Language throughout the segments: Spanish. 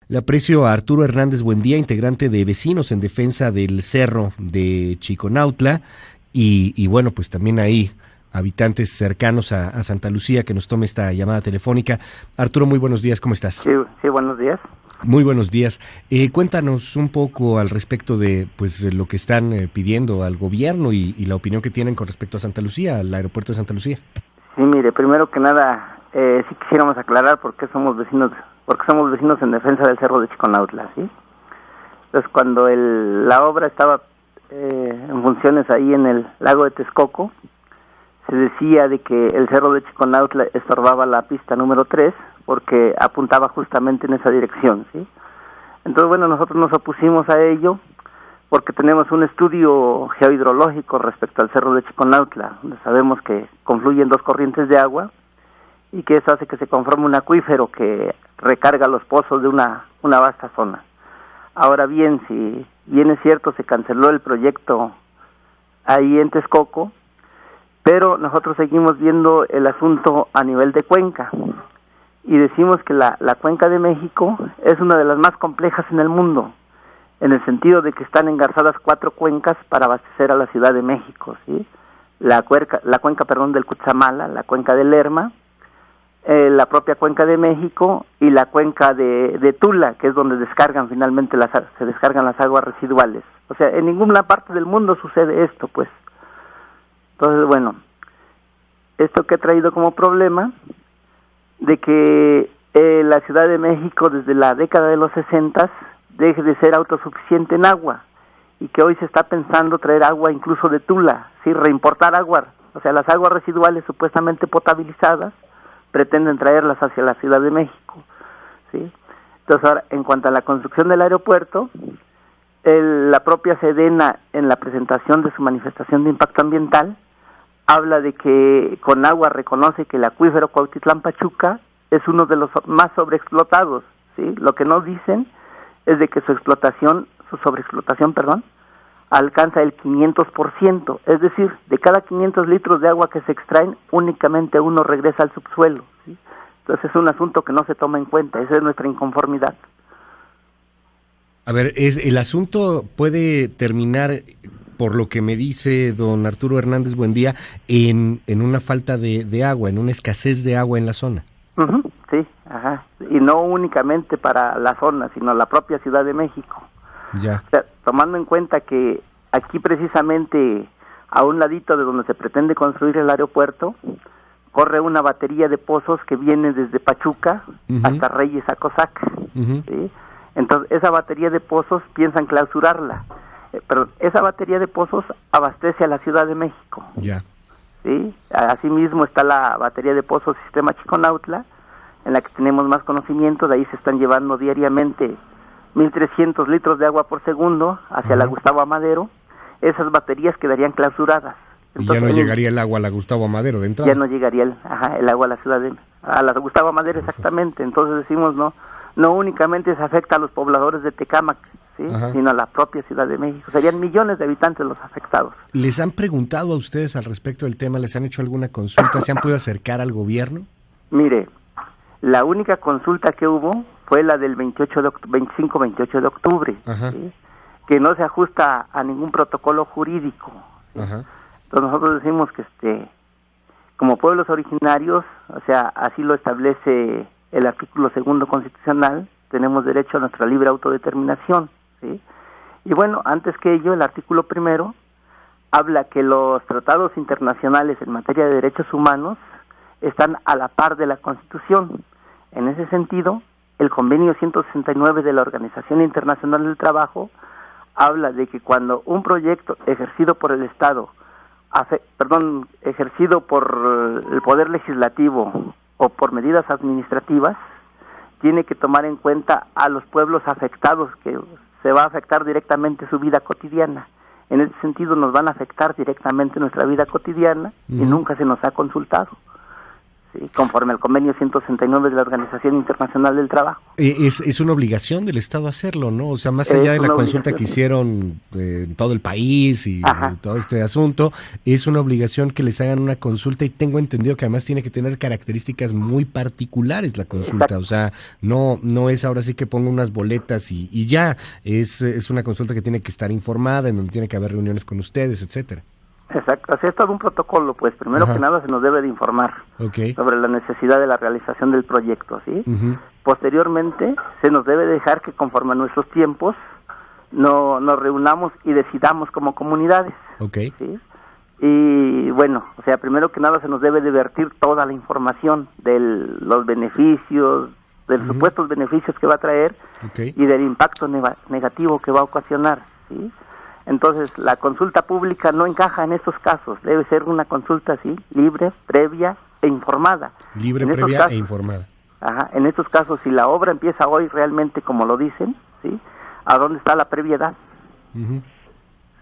Le aprecio a Arturo Hernández Buendía, integrante de Vecinos en Defensa del Cerro de Chiconautla, y bueno, pues también ahí habitantes cercanos a Santa Lucía que nos tome esta llamada telefónica. Arturo, muy buenos días, ¿cómo estás? Sí, buenos días. Muy buenos días. Cuéntanos un poco al respecto de lo que están pidiendo al gobierno y la opinión que tienen con respecto a Santa Lucía, al aeropuerto de Santa Lucía. Sí, mire, primero que nada, sí quisiéramos aclarar por qué somos vecinos en defensa del Cerro de Chiconautla, ¿sí? Entonces, cuando la obra estaba en funciones ahí en el lago de Texcoco, se decía de que el Cerro de Chiconautla estorbaba la pista número 3 porque apuntaba justamente en esa dirección, ¿sí? Entonces, bueno, nosotros nos opusimos a ello porque tenemos un estudio geohidrológico respecto al Cerro de Chiconautla, donde sabemos que confluyen dos corrientes de agua y que eso hace que se conforme un acuífero que recarga los pozos de una vasta zona. Ahora bien, si bien es cierto, se canceló el proyecto ahí en Texcoco, pero nosotros seguimos viendo el asunto a nivel de cuenca y decimos que la cuenca de México es una de las más complejas en el mundo, en el sentido de que están engarzadas 4 cuencas para abastecer a la Ciudad de México, ¿sí? La cuenca del Cutzamala, la cuenca del Lerma, la propia cuenca de México y la cuenca de Tula, que es donde descargan finalmente se descargan las aguas residuales. O sea, en ninguna parte del mundo sucede esto, pues. Entonces, bueno, esto que ha traído como problema de que la Ciudad de México desde la década de los 60 deje de ser autosuficiente en agua y que hoy se está pensando traer agua incluso de Tula, ¿sí? Reimportar agua, o sea, las aguas residuales supuestamente potabilizadas pretenden traerlas hacia la Ciudad de México, ¿sí? Entonces, ahora, en cuanto a la construcción del aeropuerto, la propia Sedena, en la presentación de su manifestación de impacto ambiental, habla de que Conagua reconoce que el acuífero Cuautitlán-Pachuca es uno de los más sobreexplotados, ¿sí? Lo que no dicen es de que su sobreexplotación, alcanza el 500%, es decir, de cada 500 litros de agua que se extraen, únicamente uno regresa al subsuelo, ¿sí? Entonces es un asunto que no se toma en cuenta, esa es nuestra inconformidad. A ver, el asunto puede terminar, por lo que me dice don Arturo Hernández Buendía, en una falta de agua, en una escasez de agua en la zona. Sí, ajá, y no únicamente para la zona, sino la propia Ciudad de México. Ya. O sea, tomando en cuenta que aquí precisamente a un ladito de donde se pretende construir el aeropuerto corre una batería de pozos que viene desde Pachuca hasta Reyes Acosac, ¿sí? Entonces esa batería de pozos piensan clausurarla, pero esa batería de pozos abastece a la Ciudad de México. Ya. ¿Sí? Asimismo está la batería de pozos Sistema Chiconautla, en la que tenemos más conocimiento, de ahí se están llevando diariamente 1.300 litros de agua por segundo hacia la Gustavo Amadero. Esas baterías quedarían clausuradas. Entonces, y ya no llegaría el agua a la Gustavo Amadero de entrada. Ya no llegaría el agua a la Gustavo Amadero, exactamente. Entonces decimos, no únicamente se afecta a los pobladores de Tecámac, ¿sí? Sino a la propia Ciudad de México. Serían millones de habitantes los afectados. ¿Les han preguntado a ustedes al respecto del tema? ¿Les han hecho alguna consulta? ¿Se han podido acercar al gobierno? Mire, la única consulta que hubo fue la del 25-28 de octubre, ¿sí? Que no se ajusta a ningún protocolo jurídico, ¿sí? Entonces nosotros decimos que como pueblos originarios, o sea, así lo establece el artículo 2 constitucional, tenemos derecho a nuestra libre autodeterminación, ¿sí? Y bueno, antes que ello, el artículo 1 habla que los tratados internacionales en materia de derechos humanos están a la par de la Constitución. En ese sentido, el convenio 169 de la Organización Internacional del Trabajo habla de que cuando un proyecto ejercido por el Estado, ejercido por el Poder Legislativo o por medidas administrativas, tiene que tomar en cuenta a los pueblos afectados, que se va a afectar directamente su vida cotidiana. En ese sentido nos van a afectar directamente nuestra vida cotidiana y nunca se nos ha consultado, ¿sí? Conforme al convenio 169 de la Organización Internacional del Trabajo. Es una obligación del Estado hacerlo, ¿no? O sea, más allá de la consulta que hicieron en todo el país y todo este asunto, es una obligación que les hagan una consulta, y tengo entendido que además tiene que tener características muy particulares la consulta. Exacto. O sea, no es ahora sí que pongo unas boletas y ya, es una consulta que tiene que estar informada, en donde tiene que haber reuniones con ustedes, etcétera. Exacto, así es todo un protocolo, pues primero que nada se nos debe de informar sobre la necesidad de la realización del proyecto, ¿sí? Posteriormente se nos debe dejar que conforme a nuestros tiempos nos reunamos y decidamos como comunidades, ¿sí? Y bueno, o sea, primero que nada se nos debe de vertir toda la información de los beneficios, de los supuestos beneficios que va a traer y del impacto negativo que va a ocasionar, ¿sí? Entonces, la consulta pública no encaja en estos casos. Debe ser una consulta así, libre, previa e informada. Libre, previa e informada. En estos casos, si la obra empieza hoy realmente como lo dicen, ¿sí? ¿A dónde está la previedad?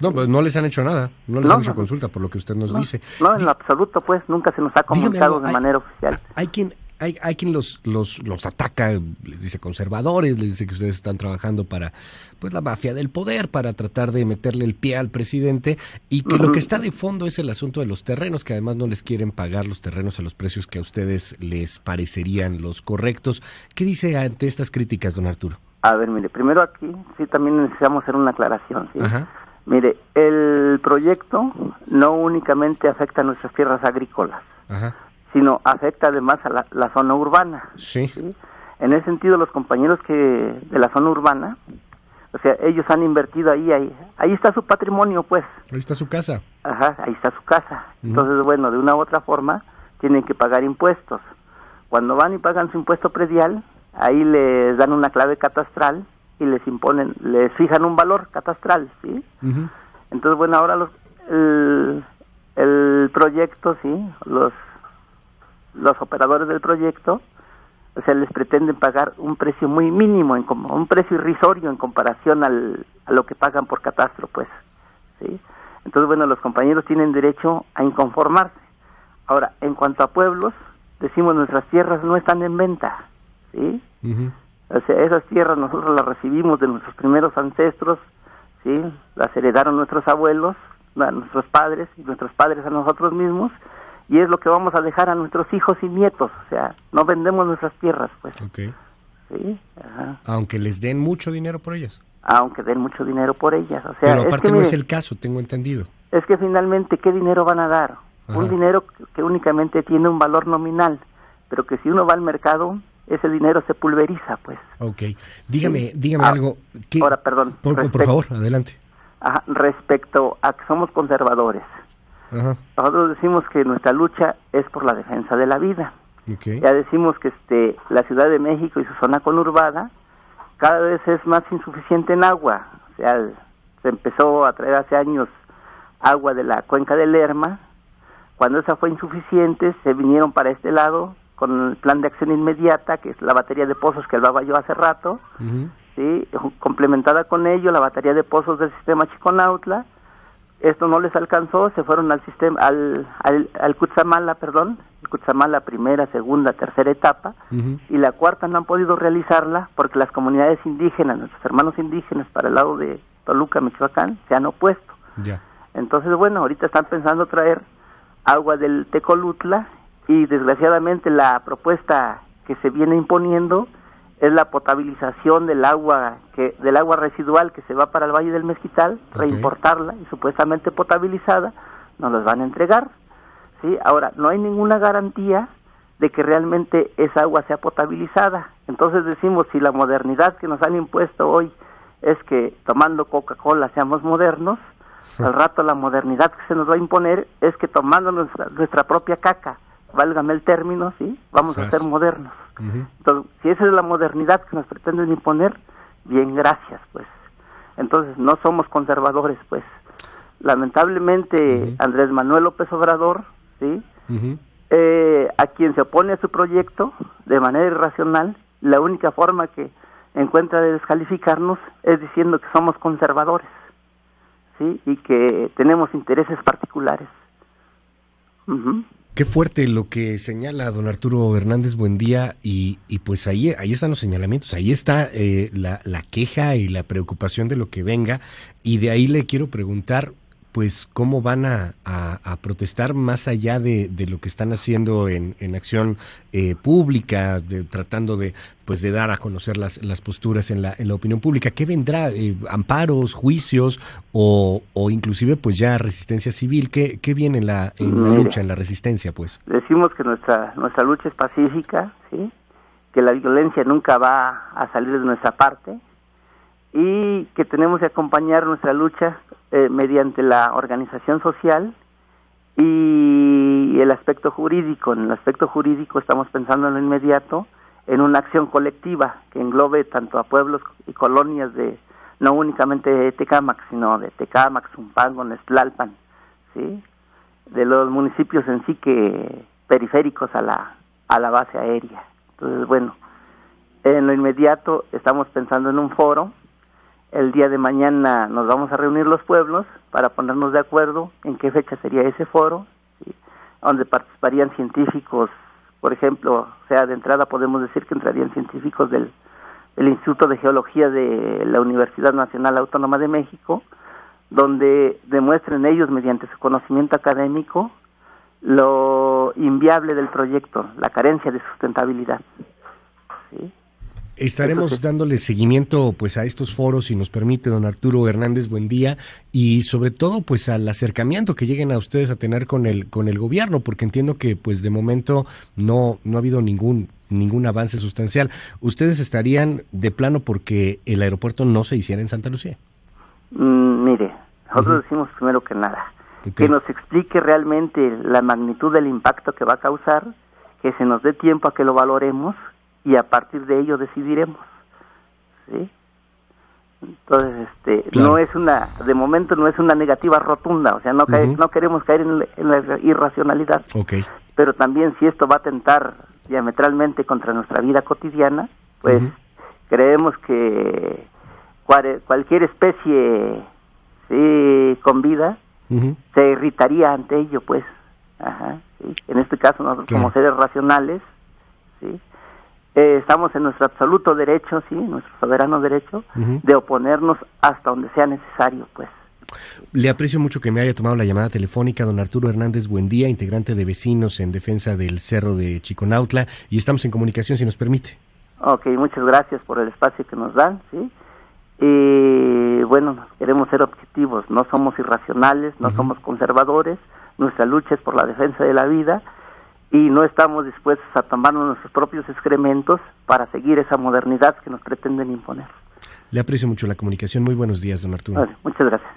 No, pues no les han hecho nada. No les han hecho consulta, por lo que usted nos dice. No, en lo absoluto, pues, nunca se nos ha comunicado de manera oficial. Hay quien los ataca, les dice conservadores, les dice que ustedes están trabajando para la mafia del poder, para tratar de meterle el pie al presidente, y que lo que está de fondo es el asunto de los terrenos, que además no les quieren pagar los terrenos a los precios que a ustedes les parecerían los correctos. ¿Qué dice ante estas críticas, don Arturo? A ver, mire, primero aquí sí también necesitamos hacer una aclaración, ¿sí? Mire, el proyecto no únicamente afecta a nuestras tierras agrícolas, sino afecta además a la zona urbana. ¿sí? En ese sentido, los compañeros de la zona urbana, o sea, ellos han invertido ahí está su patrimonio, pues. Ahí está su casa. Ahí está su casa. Entonces, bueno, de una u otra forma, tienen que pagar impuestos. Cuando van y pagan su impuesto predial, ahí les dan una clave catastral y les fijan un valor catastral, ¿sí? Entonces, bueno, ahora el proyecto, ¿sí? Los operadores del proyecto, o sea, les pretenden pagar un precio muy mínimo, un precio irrisorio en comparación a lo que pagan por catastro, pues, ¿sí? Entonces, bueno, los compañeros tienen derecho a inconformarse. Ahora, en cuanto a pueblos, decimos nuestras tierras no están en venta, ¿sí? O sea, esas tierras nosotros las recibimos de nuestros primeros ancestros, ¿sí? Las heredaron nuestros abuelos, nuestros padres, y nuestros padres a nosotros mismos, y es lo que vamos a dejar a nuestros hijos y nietos. O sea, no vendemos nuestras tierras, pues. ¿Sí? Aunque les den mucho dinero por ellas. Aunque den mucho dinero por ellas. O sea, pero aparte no es el caso, tengo entendido. Es que finalmente, ¿qué dinero van a dar? Un dinero que únicamente tiene un valor nominal, pero que si uno va al mercado, ese dinero se pulveriza, pues. Dígame algo. Ahora, perdón. Por favor, adelante. Respecto a que somos conservadores. Nosotros decimos que nuestra lucha es por la defensa de la vida. Ya decimos que la Ciudad de México y su zona conurbada cada vez es más insuficiente en agua. O sea, se empezó a traer hace años agua de la cuenca del Lerma. Cuando esa fue insuficiente, se vinieron para este lado con el plan de acción inmediata, que es la batería de pozos que hablaba yo hace rato, ¿sí? Complementada con ello la batería de pozos del sistema Chiconautla. Esto no les alcanzó, se fueron al sistema, al Cutzamala, el Cutzamala primera, segunda, tercera etapa, y la cuarta no han podido realizarla porque las comunidades indígenas, nuestros hermanos indígenas para el lado de Toluca, Michoacán, se han opuesto. Entonces, bueno, ahorita están pensando traer agua del Tecolutla, y desgraciadamente la propuesta que se viene imponiendo es la potabilización del agua residual que se va para el Valle del Mezquital, reimportarla y supuestamente potabilizada, nos los van a entregar, ¿sí? Ahora, no hay ninguna garantía de que realmente esa agua sea potabilizada. Entonces decimos, si la modernidad que nos han impuesto hoy es que tomando Coca-Cola seamos modernos, al rato la modernidad que se nos va a imponer es que tomando nuestra propia caca, válgame el término, ¿sí? Vamos a ser modernos. Entonces, si esa es la modernidad que nos pretenden imponer, bien, gracias, pues. Entonces, no somos conservadores, pues. Lamentablemente, Andrés Manuel López Obrador, ¿sí? A quien se opone a su proyecto de manera irracional, la única forma que encuentra de descalificarnos es diciendo que somos conservadores, ¿sí? Y que tenemos intereses particulares. Uh-huh. Qué fuerte lo que señala don Arturo Hernández Buendía y pues ahí están los señalamientos, ahí está la queja y la preocupación de lo que venga, y de ahí le quiero preguntar pues cómo van a protestar más allá de lo que están haciendo en acción pública, tratando de dar a conocer las posturas en la opinión pública. ¿Qué vendrá? ¿Amparos, juicios o inclusive pues ya resistencia civil? ¿Qué viene en la lucha, en la resistencia pues? Decimos que nuestra lucha es pacífica, ¿sí? Que la violencia nunca va a salir de nuestra parte y que tenemos que acompañar nuestra lucha mediante la organización social y el aspecto jurídico. En el aspecto jurídico estamos pensando en lo inmediato en una acción colectiva que englobe tanto a pueblos y colonias de no únicamente de Tecámac, sino de Tecámac, Zumpango, Nextlalpan, ¿sí? De los municipios en sí que periféricos a la base aérea. Entonces, bueno, en lo inmediato estamos pensando en un foro. El día de mañana nos vamos a reunir los pueblos para ponernos de acuerdo en qué fecha sería ese foro, ¿sí? Donde participarían científicos, por ejemplo, o sea, de entrada podemos decir que entrarían científicos del Instituto de Geología de la Universidad Nacional Autónoma de México, donde demuestren ellos mediante su conocimiento académico lo inviable del proyecto, la carencia de sustentabilidad, ¿sí? Estaremos dándole seguimiento pues a estos foros, si nos permite don Arturo Hernández Buendía, y sobre todo pues al acercamiento que lleguen a ustedes a tener con el gobierno, porque entiendo que pues de momento no ha habido ningún avance sustancial. ¿Ustedes estarían de plano porque el aeropuerto no se hiciera en Santa Lucía? Mire, nosotros decimos primero que nada, que nos explique realmente la magnitud del impacto que va a causar, que se nos dé tiempo a que lo valoremos y a partir de ello decidiremos, ¿sí? Entonces, claro, no es de momento no es una negativa rotunda, o sea, no queremos caer en la irracionalidad, pero también si esto va a atentar diametralmente contra nuestra vida cotidiana, pues creemos que cualquier especie, sí, con vida se irritaría ante ello, pues. ¿Sí? En este caso nosotros, claro, como seres racionales, ¿sí? Estamos en nuestro absoluto derecho, sí, nuestro soberano derecho, de oponernos hasta donde sea necesario, pues. Le aprecio mucho que me haya tomado la llamada telefónica, don Arturo Hernández Buendía, integrante de Vecinos en Defensa del Cerro de Chiconautla, y estamos en comunicación, si nos permite. Ok, muchas gracias por el espacio que nos dan, sí. Y bueno, queremos ser objetivos, no somos irracionales, no somos conservadores, nuestra lucha es por la defensa de la vida, y no estamos dispuestos a tomarnos nuestros propios excrementos para seguir esa modernidad que nos pretenden imponer. Le aprecio mucho la comunicación. Muy buenos días, don Arturo. Vale, muchas gracias.